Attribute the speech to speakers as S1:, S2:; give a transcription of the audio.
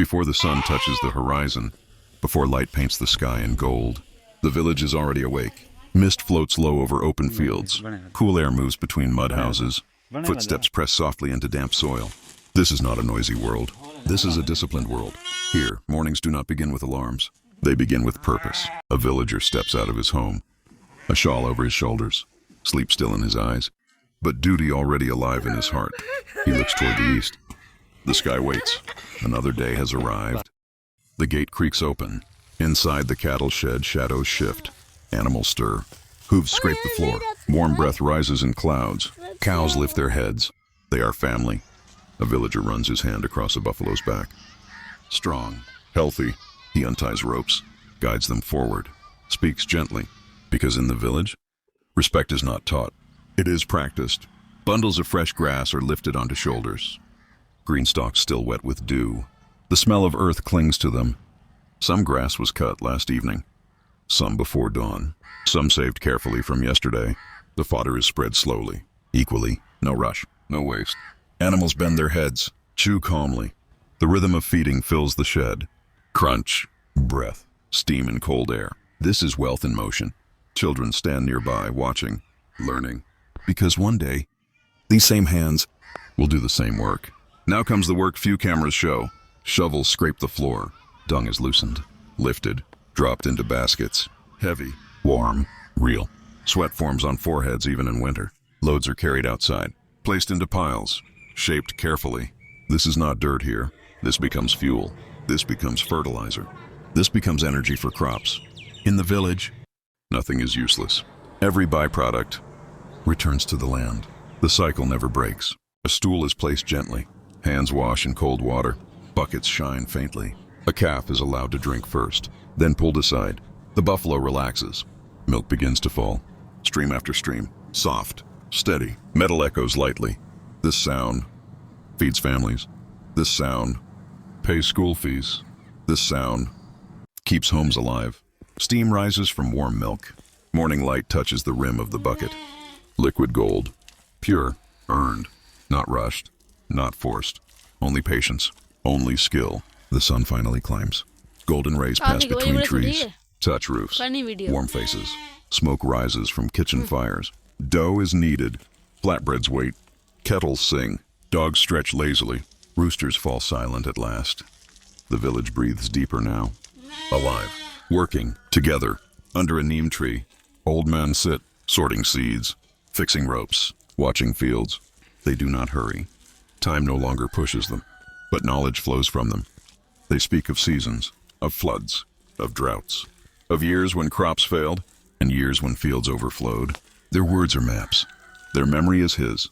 S1: Before the sun touches the horizon, before light paints the sky in gold, the village is already awake. Mist floats low over open fields. Cool air moves between mud houses. Footsteps press softly into damp soil. This is not a noisy world. This is a disciplined world. Here, mornings do not begin with alarms. They begin with purpose. A villager steps out of his home, a shawl over his shoulders, sleep still in his eyes, but duty already alive in his heart. He looks toward the east. The sky waits. Another day has arrived. The gate creaks open. Inside the cattle shed, shadows shift. Animals stir. Hooves scrape the floor. Warm breath rises in clouds. Cows lift their heads. They are family. A villager runs his hand across a buffalo's back. Strong, healthy, he unties ropes, guides them forward, speaks gently, because in the village, respect is not taught. It is practiced. Bundles of fresh grass are lifted onto shoulders. Green stalks still wet with dew. The smell of earth clings to them. Some grass was cut last evening, some before dawn, some saved carefully from yesterday. The fodder is spread slowly, equally, no rush, no waste. Animals bend their heads, chew calmly. The rhythm of feeding fills the shed. Crunch, breath, steam and cold air. This is wealth in motion. Children stand nearby, watching, learning. Because one day, these same hands will do the same work. Now comes the work few cameras show. Shovels scrape the floor. Dung is loosened, lifted, dropped into baskets. Heavy, warm, real. Sweat forms on foreheads even in winter. Loads are carried outside, placed into piles, shaped carefully. This is not dirt here. This becomes fuel. This becomes fertilizer. This becomes energy for crops. In the village, nothing is useless. Every byproduct returns to the land. The cycle never breaks. A stool is placed gently. Hands wash in cold water. Buckets shine faintly. A calf is allowed to drink first, then pulled aside. The buffalo relaxes. Milk begins to fall. Stream after stream. Soft, steady. Metal echoes lightly. This sound feeds families. This sound pays school fees. This sound keeps homes alive. Steam rises from warm milk. Morning light touches the rim of the bucket. Liquid gold. Pure. Earned. Not rushed. Not forced. Only patience. Only skill. The sun finally climbs. Golden rays pass between trees. Touch roofs. Warm faces. Smoke rises from kitchen fires. Dough is kneaded. Flatbreads wait. Kettles sing. Dogs stretch lazily. Roosters fall silent at last. The village breathes deeper now. Alive. Working. Together. Under a neem tree. Old men sit, sorting seeds, fixing ropes, watching fields. They do not hurry. Time no longer pushes them, but knowledge flows from them. They speak of seasons, of floods, of droughts, of years when crops failed, and years when fields overflowed. Their words are maps. Their memory is his.